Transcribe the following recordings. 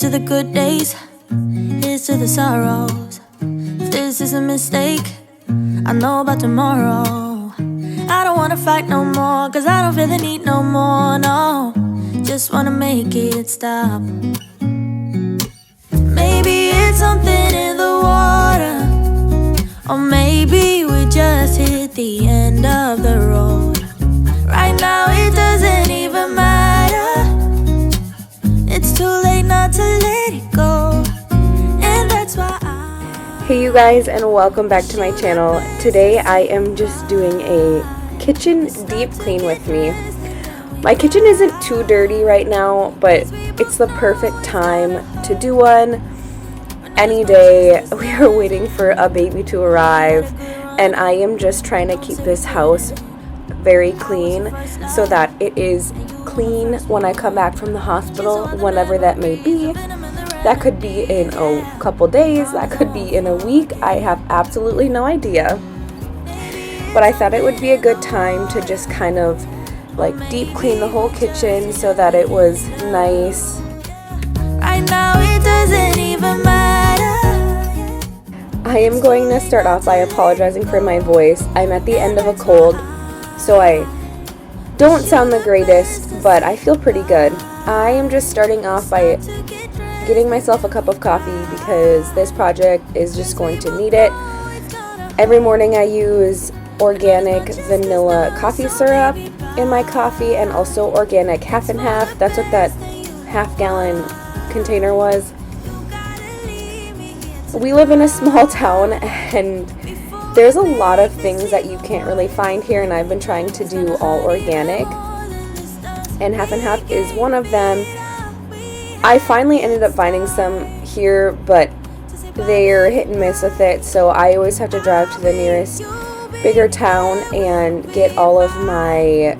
to the good days, here's to the sorrows. If this is a mistake, I know about tomorrow. I don't wanna fight no more, cause I don't feel the need no more, no. Just wanna make it stop. Maybe it's something in the water, or maybe we just hit the end of the road. Right now it doesn't even matter. It's too late not to let it go, and that's why Hey you guys, and welcome back to my channel. Today I am just doing a kitchen deep clean with me. My kitchen isn't too dirty right now, but it's the perfect time to do one. Any day. We are waiting for a baby to arrive, and I am just trying to keep this house very clean so that it is clean when I come back from the hospital, whenever that may be. That could be in a couple days, that could be in a week. I have absolutely no idea. But I thought it would be a good time to just kind of like deep clean the whole kitchen so that it was nice. right now it doesn't even matter. I am going to start off by apologizing for my voice. I'm at the end of a cold, so I don't sound the greatest, but I feel pretty good. I am just starting off by getting myself a cup of coffee because this project is just going to need it. Every morning I use organic vanilla coffee syrup in my coffee, and also organic half and half. That's what that half-gallon container was. We live in a small town, and there's a lot of things that you can't really find here, and I've been trying to do all organic, and half and half is one of them. I finally ended up finding some here, but they're hit and miss with it, so I always have to drive to the nearest bigger town and get all of my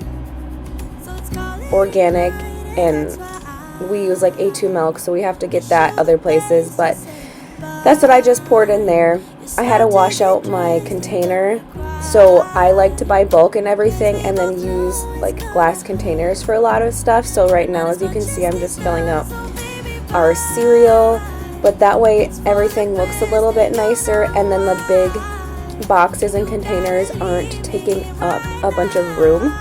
organic, and we use like A2 milk, so we have to get that other places, but that's what I just poured in there. I had to wash out my container, so I like to buy bulk and everything and then use like glass containers for a lot of stuff. So right now, as you can see, I'm just filling up our cereal, but that way everything looks a little bit nicer, and then the big boxes and containers aren't taking up a bunch of room.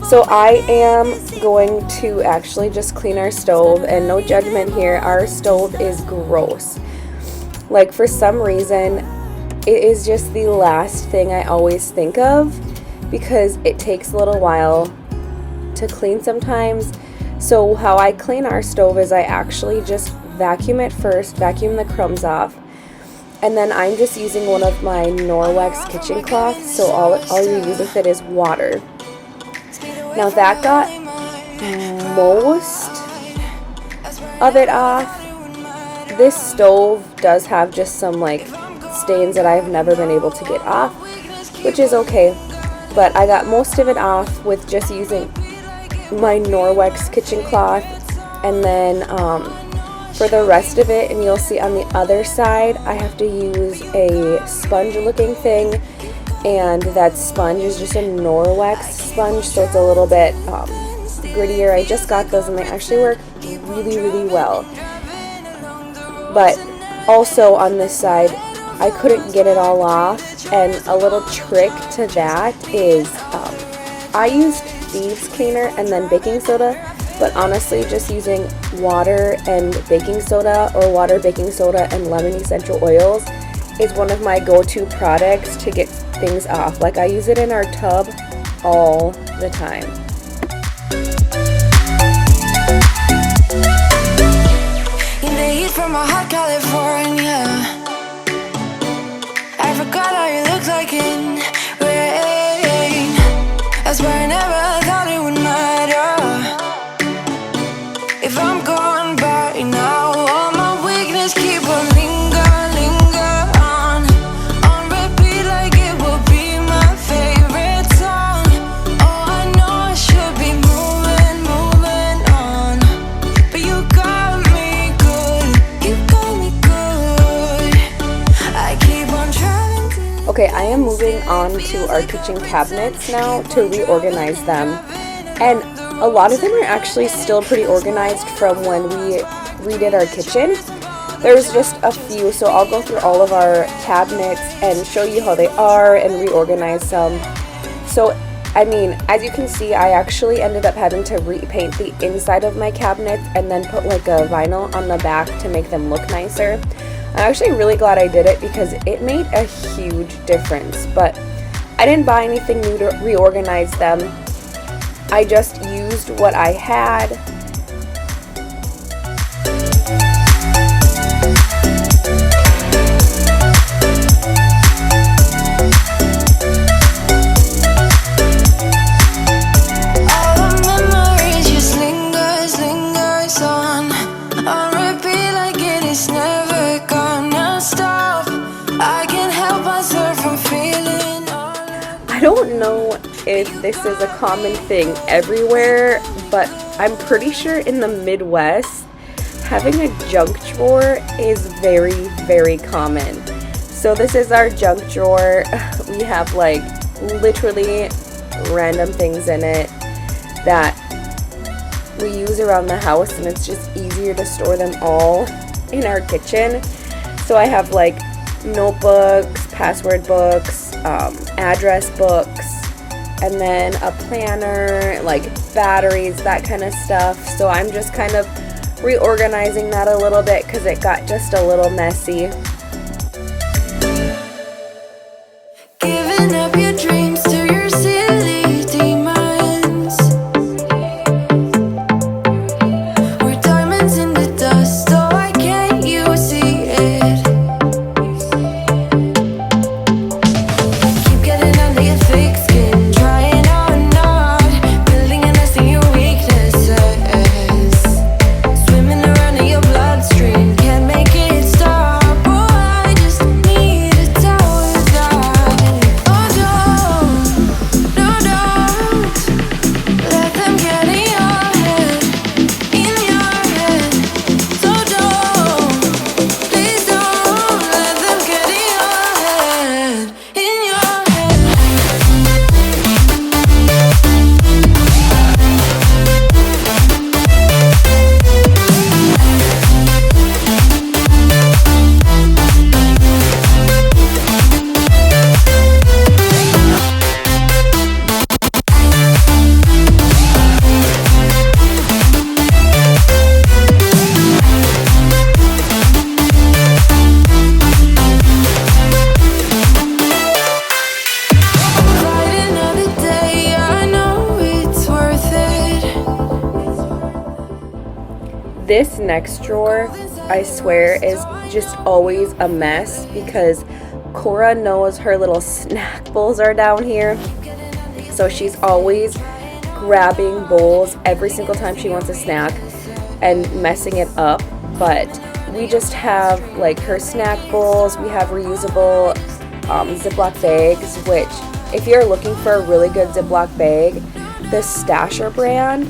So I am going to actually just clean our stove, and no judgment here, our stove is gross. Like, for some reason it is just the last thing I always think of because it takes a little while to clean sometimes. So how I clean our stove is I actually just vacuum it first, vacuum the crumbs off, and then I'm just using one of my Norwex kitchen cloths, so all you use with it is water. Now that got most of it off. This stove does have just some like stains that I've never been able to get off, which is okay, but I got most of it off with just using my Norwex kitchen cloth. And then for the rest of it, and you'll see on the other side, I have to use a sponge looking thing, and that sponge is just a Norwex sponge, so it's a little bit grittier. I just got those and they actually work really, really well. But also on this side, I couldn't get it all off, and a little trick to that is I used thieves cleaner and then baking soda, but honestly just using water and baking soda, or water, baking soda, and lemon essential oils is one of my go-to products to get things off. Like, I use it in our tub all the time. In the heat from a hot California, I forgot how you looked like in rain. I swear I never thought it would matter if I'm gone by now. All my weakness keep on linger on repeat, like it will be my favorite song. Oh, I know I should be moving on, but you got me good, I keep on trying to. Okay, I am moving on to our kitchen cabinets now to reorganize them, and a lot of them are actually still pretty organized from when we redid our kitchen. There's just a few, so I'll go through all of our cabinets and show you how they are and reorganize some. So, I mean, as you can see, I actually ended up having to repaint the inside of my cabinets and then put like a vinyl on the back to make them look nicer. I'm actually really glad I did it because it made a huge difference, but I didn't buy anything new to reorganize them. I just used what I had. I don't know if this is a common thing everywhere, but I'm pretty sure in the Midwest, having a junk drawer is very, very common. So this is our junk drawer. We have like literally random things in it that we use around the house, and it's just easier to store them all in our kitchen. So I have like notebooks, password books, address books, and then a planner, like batteries, that kind of stuff. So I'm just kind of reorganizing that a little bit because it got just a little messy. Giving up your dreams to your silly demons. We're diamonds in the dust, so why can't you see it? Keep getting under your thick skin, trying on not building a nest in your weaknesses. Swimming around in your bloodstream, can't make it stop. Oh, I just need to tell you that. Oh, don't let them get in your head, So please don't let them get in your head, Fight another day, I know it's worth it. This next drawer, I swear, is just always a mess because Cora knows her little snack bowls are down here. So she's always grabbing bowls every single time she wants a snack and messing it up. But we just have like her snack bowls. We have reusable Ziploc bags, which if you're looking for a really good Ziploc bag, the Stasher brand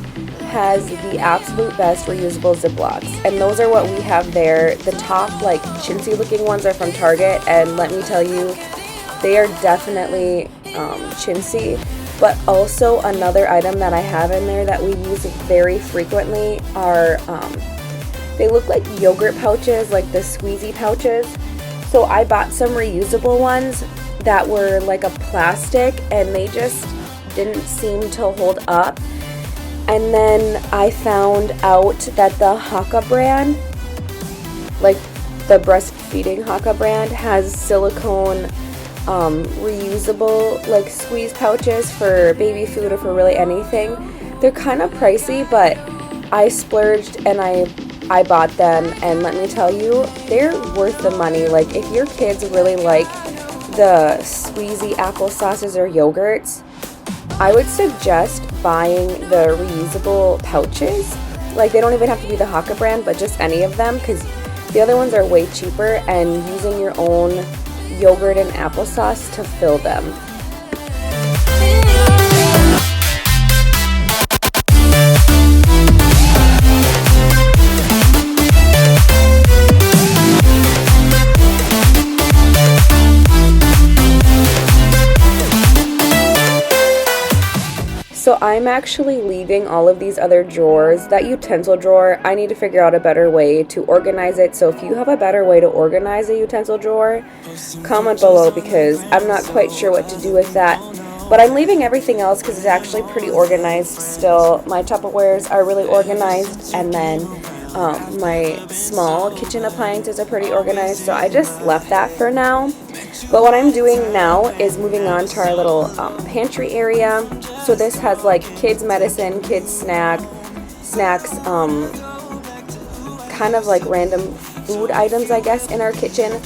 has the absolute best reusable Ziplocs, and those are what we have there. The top like chintzy looking ones are from Target, and let me tell you, they are definitely chintzy. But also another item that I have in there that we use very frequently are they look like yogurt pouches, like the squeezy pouches. So I bought some reusable ones that were like a plastic, and they just didn't seem to hold up. And then I found out that the Haka brand, like the breastfeeding Haka brand, has silicone reusable like squeeze pouches for baby food or for really anything. They're kind of pricey, but I splurged and I bought them, and let me tell you, they're worth the money. Like if your kids really like the squeezy applesauces or yogurts, I would suggest buying the reusable pouches. Like they don't even have to be the Haka brand, but just any of them, because the other ones are way cheaper, and using your own yogurt and applesauce to fill them. So I'm actually leaving all of these other drawers. That utensil drawer, I need to figure out a better way to organize it. So if you have a better way to organize a utensil drawer, comment below, because I'm not quite sure what to do with that. But I'm leaving everything else because it's actually pretty organized still. My Tupperwares are really organized, and then my small kitchen appliances are pretty organized, so I just left that for now. But what I'm doing now is moving on to our little pantry area. So this has like kids medicine, kids snacks, kind of like random food items, I guess, in our kitchen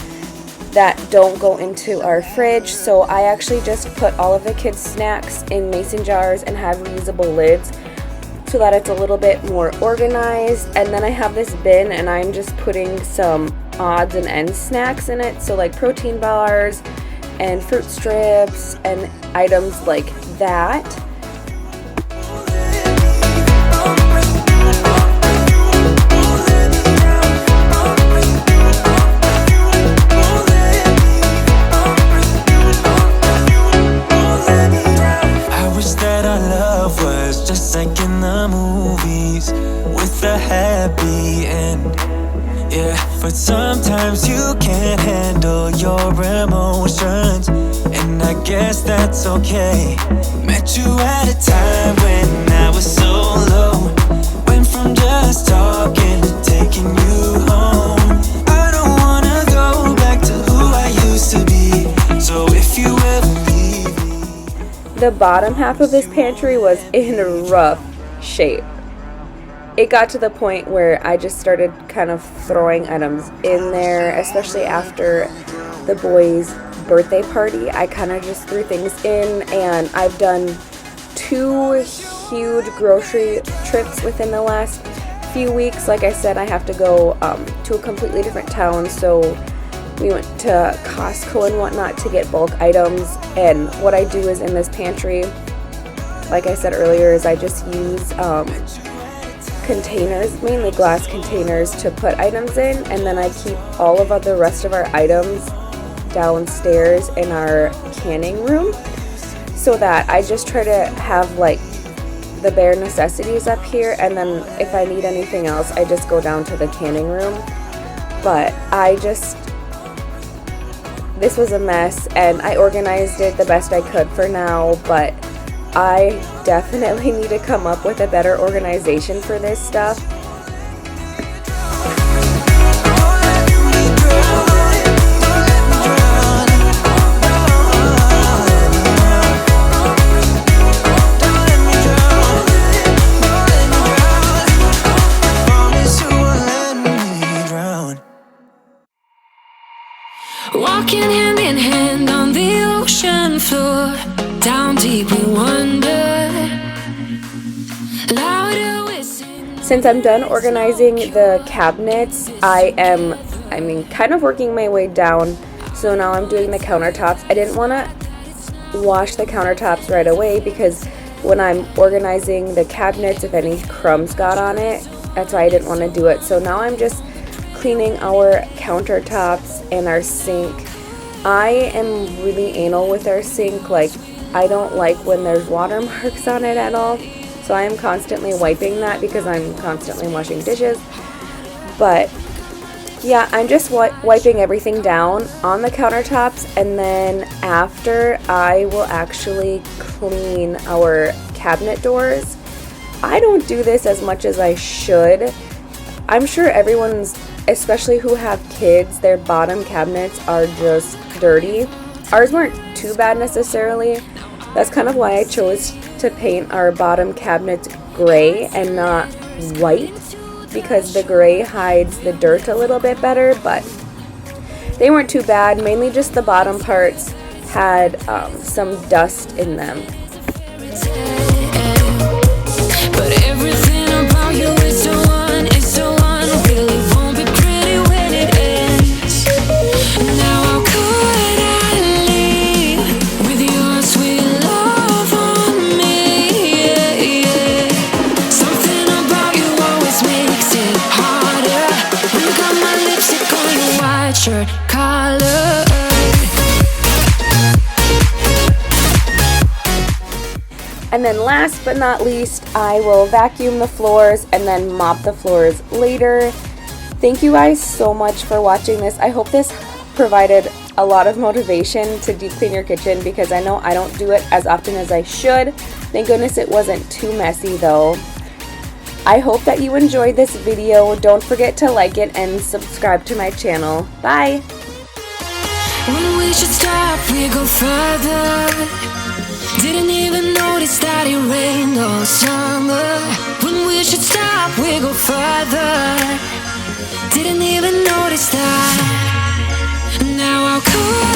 that don't go into our fridge. So I actually just put all of the kids' snacks in mason jars and have reusable lids so that it's a little bit more organized. And then I have this bin, and I'm just putting some odds and ends snacks in it, so like protein bars and fruit strips and items like that. Just like in the movies, with a happy end. Yeah, but sometimes you can't handle your emotions, and I guess that's okay. Met you at a time when I was so low. Went from just talking to taking you home. I don't wanna go back to who I used to be. So if you ever leave me. The bottom half of this pantry was in rough shape. It got to the point where I just started kind of throwing items in there, especially after the boys' birthday party. I kind of just threw things in, and I've done 2 huge grocery trips within the last few weeks. Like I said, I have to go to a completely different town, so we went to Costco and whatnot to get bulk items. And what I do is in this pantry, like I said earlier, is I just use containers, mainly glass containers, to put items in, and then I keep all of the rest of our items downstairs in our canning room, so that I just try to have like the bare necessities up here, and then if I need anything else, I just go down to the canning room. But this was a mess, and I organized it the best I could for now, but I definitely need to come up with a better organization for this stuff. Walking hand in hand on the ocean floor, down deep we wander. Louder we sing. Since I'm done organizing the cabinets, I am kind of working my way down. So now I'm doing the countertops. I didn't want to wash the countertops right away because when I'm organizing the cabinets, if any crumbs got on it, that's why I didn't want to do it. So now I'm just cleaning our countertops and our sink. I am really anal with our sink. Like, I don't like when there's watermarks on it at all. So I am constantly wiping that because I'm constantly washing dishes. But yeah, I'm just wiping everything down on the countertops, and then after I will actually clean our cabinet doors. I don't do this as much as I should. I'm sure everyone's, especially who have kids, their bottom cabinets are just dirty. Ours weren't too bad necessarily. That's kind of why I chose to paint our bottom cabinets gray and not white, because the gray hides the dirt a little bit better, but they weren't too bad. Mainly just the bottom parts had some dust in them. But everything about you is so really won't be pretty when it ends. Now how could I leave with your sweet love on me? Yeah, yeah. Something about you always makes it harder. When you got my lipstick on your white shirt collar. And then last but not least, I will vacuum the floors and then mop the floors later. Thank you guys so much for watching this. I hope this provided a lot of motivation to deep clean your kitchen, because I know I don't do it as often as I should. Thank goodness it wasn't too messy though. I hope that you enjoyed this video. Don't forget to like it and subscribe to my channel. Bye! When we should stop, we go further. Didn't even notice that it rained all summer. When we should stop, we go further. Didn't even notice that. Now I'll come